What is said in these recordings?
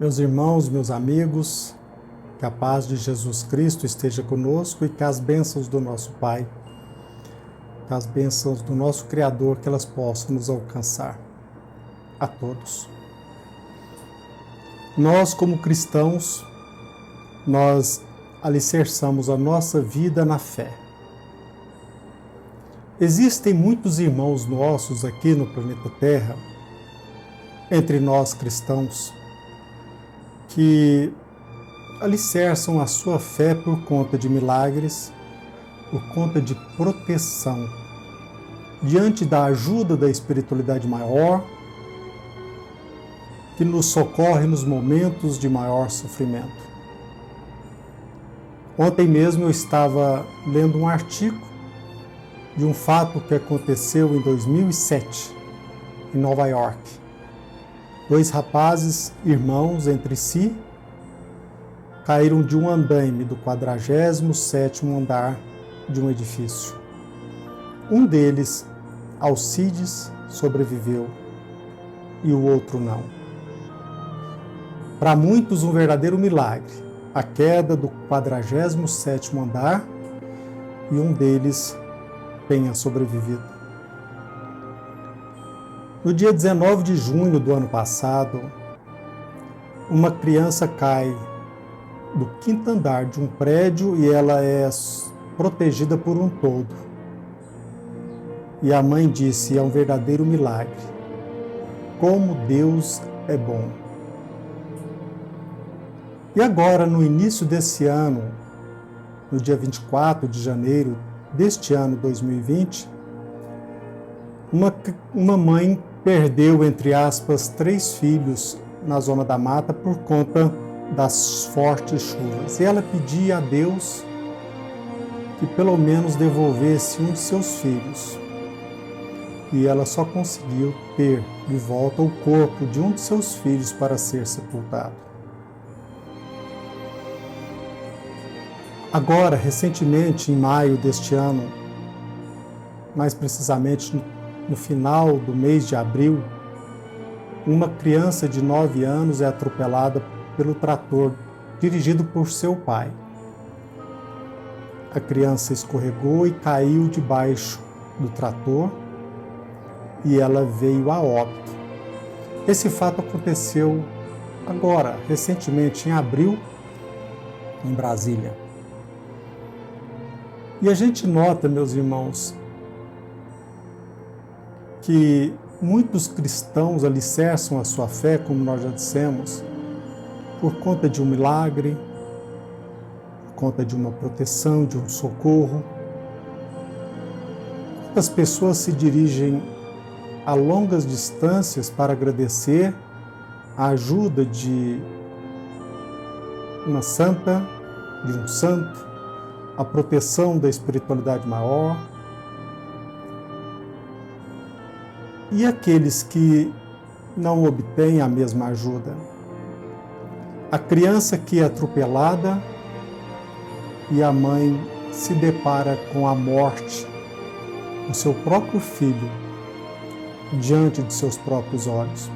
Meus irmãos, meus amigos, que a paz de Jesus Cristo esteja conosco e que as bênçãos do nosso Pai, que as bênçãos do nosso Criador, que elas possam nos alcançar a todos. Nós, como cristãos, nós alicerçamos a nossa vida na fé. Existem muitos irmãos nossos aqui no planeta Terra, entre nós cristãos, que alicerçam a sua fé por conta de milagres, por conta de proteção, diante da ajuda da espiritualidade maior, que nos socorre nos momentos de maior sofrimento. Ontem mesmo eu estava lendo um artigo de um fato que aconteceu em 2007, em Nova York. 2 rapazes, irmãos entre si, caíram de um andaime do 47º andar de um edifício. Um deles, Alcides, sobreviveu e o outro não. Para muitos, um verdadeiro milagre, a queda do 47º andar e um deles tenha sobrevivido. No dia 19 de junho do ano passado, uma criança cai do 5º andar de um prédio e ela é protegida por um toldo. E a mãe disse: é um verdadeiro milagre. Como Deus é bom. E agora, no início desse ano, no dia 24 de janeiro deste ano 2020, uma mãe perdeu, entre aspas, 3 filhos na zona da mata por conta das fortes chuvas. E ela pedia a Deus que pelo menos devolvesse um de seus filhos. E ela só conseguiu ter de volta o corpo de um de seus filhos para ser sepultado. Agora, recentemente, em maio deste ano, mais precisamente no final do mês de abril, uma criança de 9 anos é atropelada pelo trator dirigido por seu pai. A criança escorregou e caiu debaixo do trator e ela veio a óbito. Esse fato aconteceu agora, recentemente, em abril, em Brasília. E a gente nota, meus irmãos, que muitos cristãos alicerçam a sua fé, como nós já dissemos, por conta de um milagre, por conta de uma proteção, de um socorro. As pessoas se dirigem a longas distâncias para agradecer a ajuda de uma santa, de um santo, a proteção da espiritualidade maior. E aqueles que não obtêm a mesma ajuda? A criança que é atropelada e a mãe se depara com a morte do seu próprio filho diante de seus próprios olhos.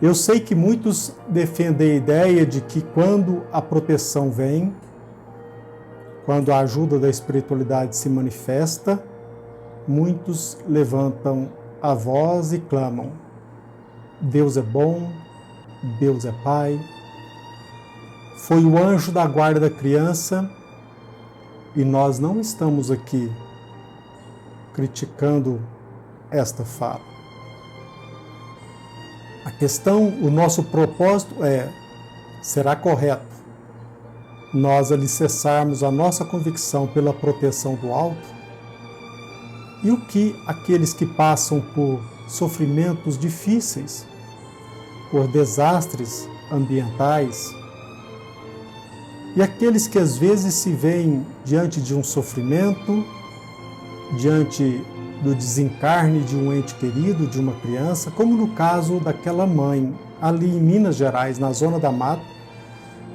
Eu sei que muitos defendem a ideia de que quando a proteção vem, quando a ajuda da espiritualidade se manifesta, muitos levantam a voz e clamam: Deus é bom, Deus é Pai. Foi o anjo da guarda da criança e nós não estamos aqui criticando esta fala. A questão, o nosso propósito é: será correto nós alicerçarmos a nossa convicção pela proteção do alto? E o que aqueles que passam por sofrimentos difíceis, por desastres ambientais, e aqueles que às vezes se veem diante de um sofrimento, diante do desencarne de um ente querido, de uma criança, como no caso daquela mãe ali em Minas Gerais, na zona da mata,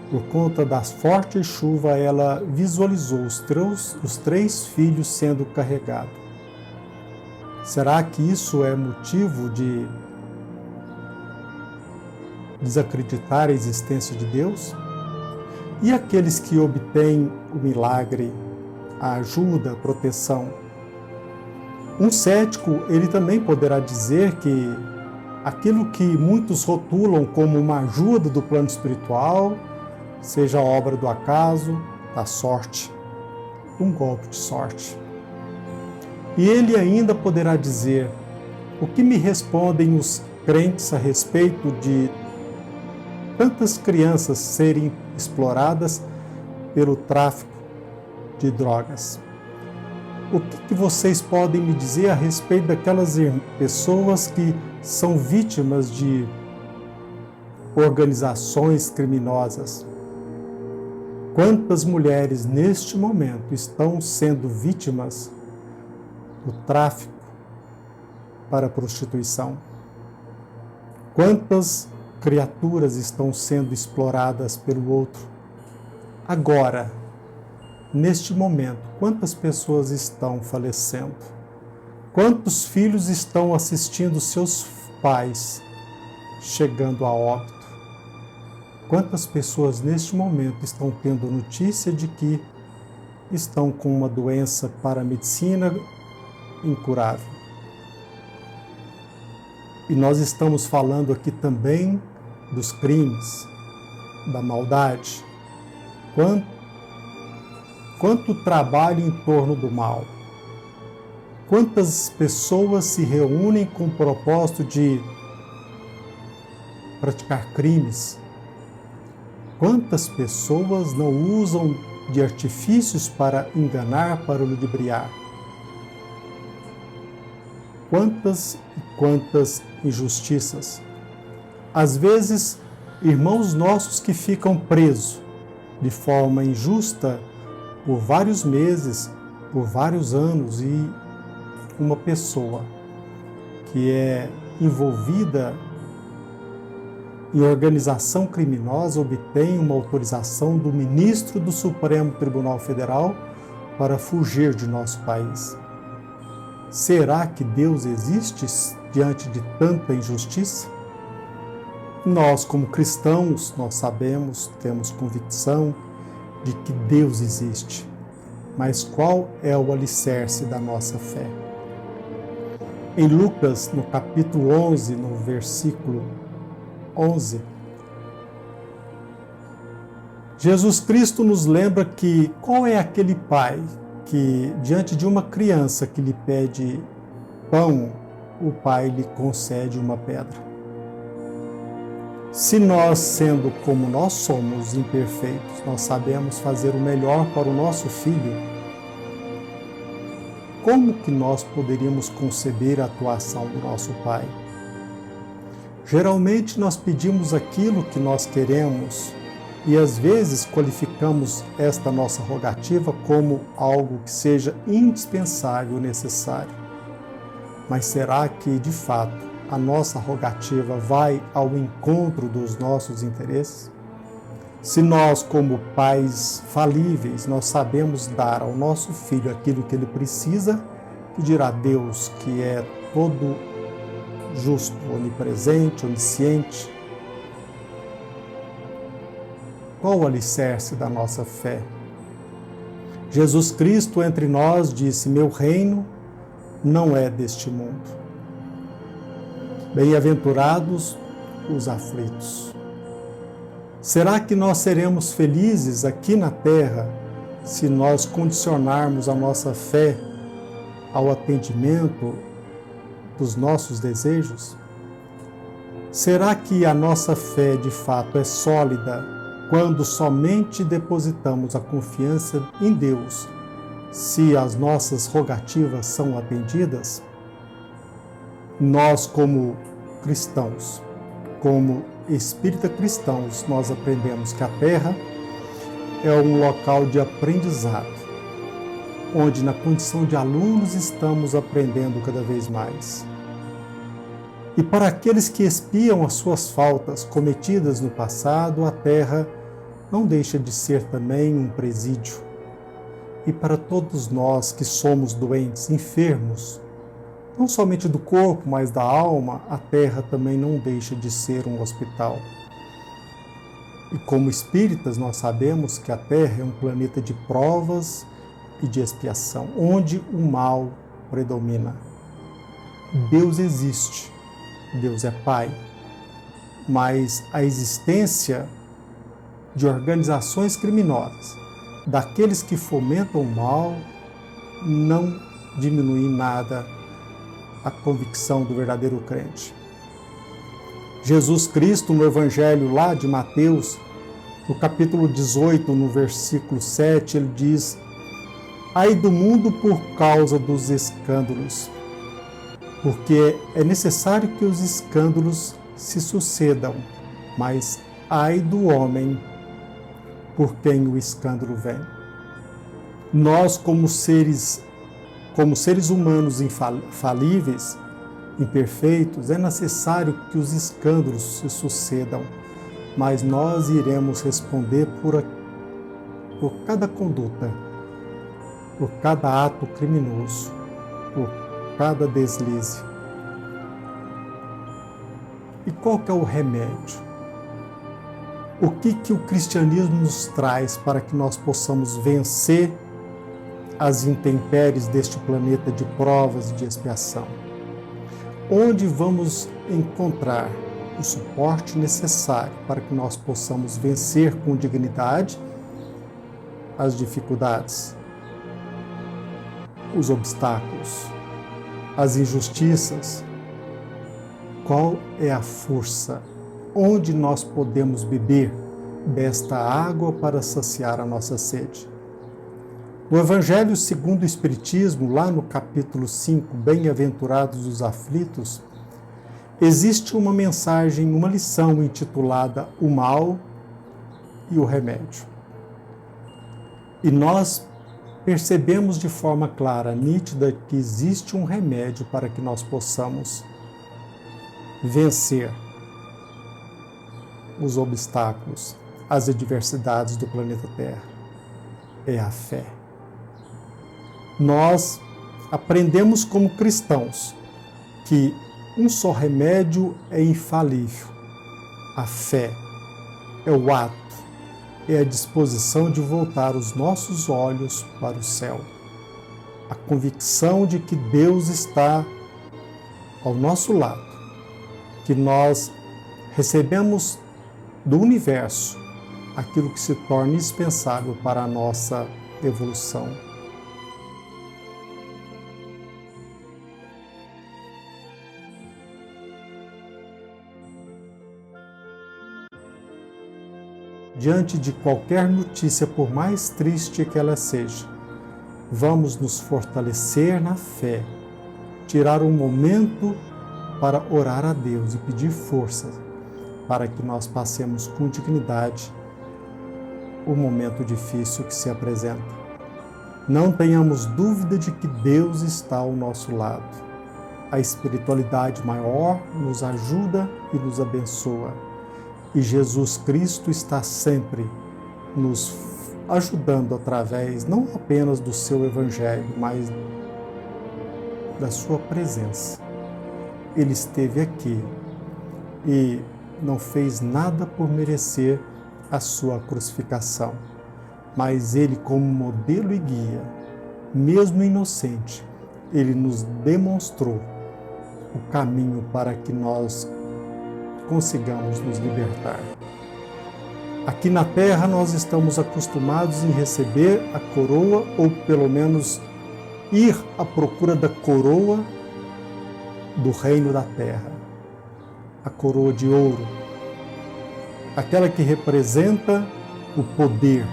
por conta das fortes chuvas, ela visualizou os 3 filhos sendo carregados. Será que isso é motivo de desacreditar a existência de Deus? E aqueles que obtêm o milagre, a ajuda, a proteção? Um cético, ele também poderá dizer que aquilo que muitos rotulam como uma ajuda do plano espiritual seja obra do acaso, da sorte, um golpe de sorte. E ele ainda poderá dizer: o que me respondem os crentes a respeito de tantas crianças serem exploradas pelo tráfico de drogas? O que vocês podem me dizer a respeito daquelas pessoas que são vítimas de organizações criminosas? Quantas mulheres neste momento estão sendo vítimas do tráfico para a prostituição? Quantas criaturas estão sendo exploradas pelo outro? Agora, neste momento, quantas pessoas estão falecendo? Quantos filhos estão assistindo seus pais chegando a óbito? Quantas pessoas neste momento estão tendo notícia de que estão com uma doença para a medicina incurável? E nós estamos falando aqui também dos crimes, da maldade. Quanto trabalho em torno do mal? Quantas pessoas se reúnem com o propósito de praticar crimes? Quantas pessoas não usam de artifícios para enganar, para ludibriar? Quantas e quantas injustiças? Às vezes, irmãos nossos que ficam presos de forma injusta por vários meses, por vários anos, e uma pessoa que é envolvida em organização criminosa obtém uma autorização do ministro do Supremo Tribunal Federal para fugir de nosso país. Será que Deus existe diante de tanta injustiça? Nós, como cristãos, nós sabemos, temos convicção de que Deus existe. Mas qual é o alicerce da nossa fé? Em Lucas, no capítulo 11, no versículo 11, Jesus Cristo nos lembra que qual é aquele pai que, diante de uma criança que lhe pede pão, o pai lhe concede uma pedra. Se nós, sendo como nós somos imperfeitos, nós sabemos fazer o melhor para o nosso filho, como que nós poderíamos conceber a atuação do nosso pai? Geralmente nós pedimos aquilo que nós queremos e às vezes qualificamos esta nossa rogativa como algo que seja indispensável, necessário. Mas será que, de fato, a nossa rogativa vai ao encontro dos nossos interesses? Se nós, como pais falíveis, nós sabemos dar ao nosso filho aquilo que ele precisa, que dirá Deus, que é todo justo, onipresente, onisciente? Qual o alicerce da nossa fé? Jesus Cristo entre nós disse: meu reino não é deste mundo. Bem-aventurados os aflitos. Será que nós seremos felizes aqui na terra se nós condicionarmos a nossa fé ao atendimento dos nossos desejos? Será que a nossa fé de fato é sólida quando somente depositamos a confiança em Deus, se as nossas rogativas são atendidas? Nós, como cristãos, como espírita cristãos, nós aprendemos que a terra é um local de aprendizado, onde na condição de alunos estamos aprendendo cada vez mais. E para aqueles que expiam as suas faltas cometidas no passado, a terra não deixa de ser também um presídio. E para todos nós que somos doentes, enfermos, não somente do corpo, mas da alma, a terra também não deixa de ser um hospital. E como espíritas, nós sabemos que a Terra é um planeta de provas e de expiação, onde o mal predomina. Deus existe, Deus é Pai, mas a existência de organizações criminosas, daqueles que fomentam o mal, não diminui em nada a convicção do verdadeiro crente. Jesus Cristo, no Evangelho lá de Mateus, no capítulo 18, no versículo 7, ele diz: ai do mundo por causa dos escândalos, porque é necessário que os escândalos se sucedam, mas ai do homem por quem o escândalo vem. Nós, como seres humanos infalíveis, imperfeitos, é necessário que os escândalos se sucedam, mas nós iremos responder por cada conduta, por cada ato criminoso, por cada deslize. E qual que é o remédio? O que o cristianismo nos traz para que nós possamos vencer as intempéries deste planeta de provas e de expiação? Onde vamos encontrar o suporte necessário para que nós possamos vencer com dignidade as dificuldades, os obstáculos, as injustiças? Qual é a força? Onde nós podemos beber desta água para saciar a nossa sede? No Evangelho segundo o Espiritismo, lá no capítulo 5, Bem-aventurados os aflitos, existe uma mensagem, uma lição intitulada O Mal e o Remédio. E nós percebemos de forma clara, nítida, que existe um remédio para que nós possamos vencer os obstáculos, as adversidades do planeta Terra. É a fé. Nós aprendemos como cristãos que um só remédio é infalível. A fé é o ato, é a disposição de voltar os nossos olhos para o céu. A convicção de que Deus está ao nosso lado, que nós recebemos do universo aquilo que se torna indispensável para a nossa evolução. Diante de qualquer notícia, por mais triste que ela seja, vamos nos fortalecer na fé, tirar um momento para orar a Deus e pedir força para que nós passemos com dignidade o momento difícil que se apresenta. Não tenhamos dúvida de que Deus está ao nosso lado. A espiritualidade maior nos ajuda e nos abençoa. E Jesus Cristo está sempre nos ajudando através não apenas do seu Evangelho, mas da sua presença. Ele esteve aqui e não fez nada por merecer a sua crucificação, mas ele, como modelo e guia, mesmo inocente, ele nos demonstrou o caminho para que nós consigamos nos libertar. Aqui na Terra nós estamos acostumados em receber a coroa, ou pelo menos ir à procura da coroa do reino da Terra. A coroa de ouro, aquela que representa o poder.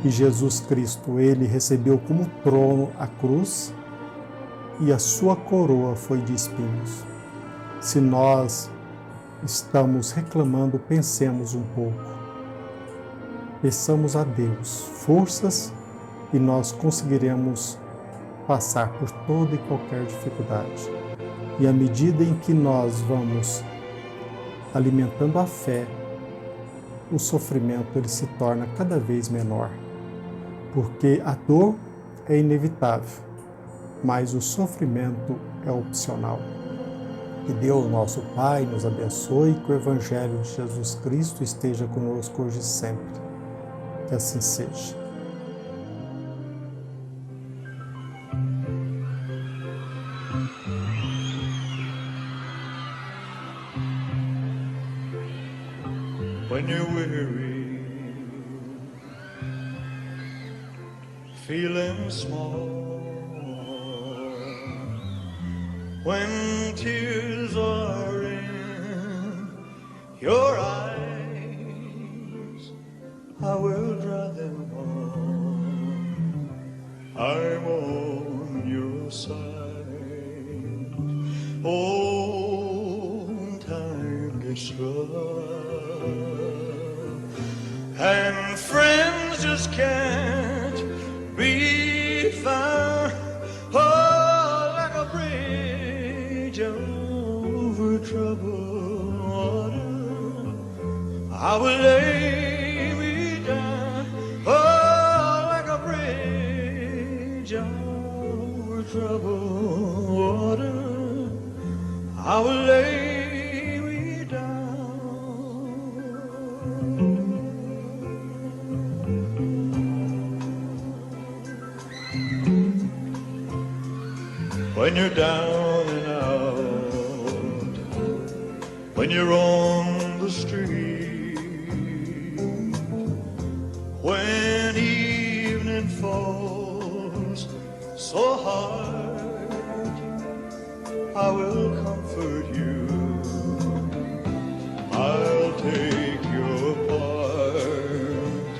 E Jesus Cristo, ele recebeu como trono a cruz e a sua coroa foi de espinhos. Se nós estamos reclamando, pensemos um pouco. Peçamos a Deus forças e nós conseguiremos passar por toda e qualquer dificuldade. E à medida em que nós vamos alimentando a fé, o sofrimento ele se torna cada vez menor, porque a dor é inevitável, mas o sofrimento é opcional. Que Deus, nosso Pai, nos abençoe e que o Evangelho de Jesus Cristo esteja conosco hoje e sempre. Que assim seja. When you're weary, feeling small, when tears are in your eyes, I will dry them all. I'm on your side. Oh, time gets rough, and friends just can't be found. Oh, like a bridge over troubled water, I will lay me down. Oh, like a bridge over troubled water, I will lay me down. When you're down and out, when you're on the street, when evening falls so hard, I will comfort you, I'll take your part.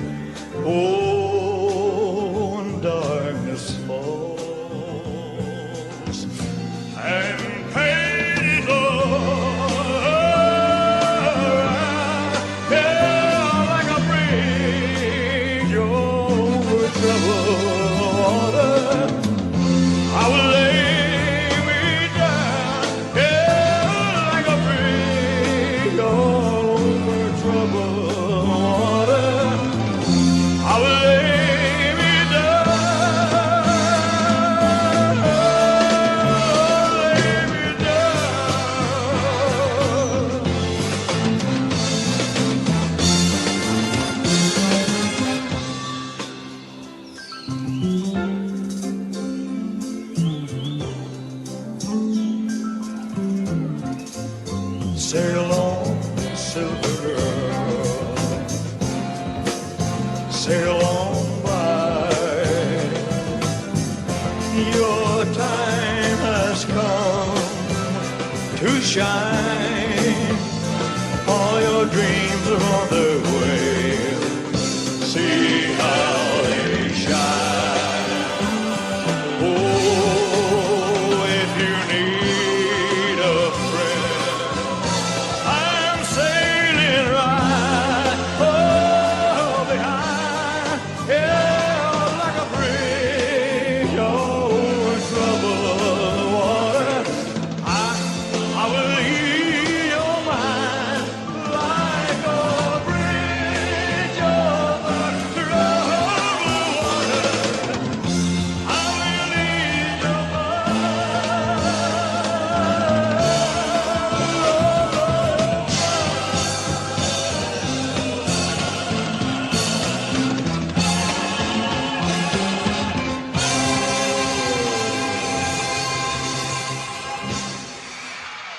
Oh, when darkness falls and pain is all, yeah, like a bridge over troubled water, I will lay me down, yeah, like a bridge over troubled water, I will lay me down, lay me down. Sail on, silver girl, sail on by. Your time has come to shine. All your dreams are on the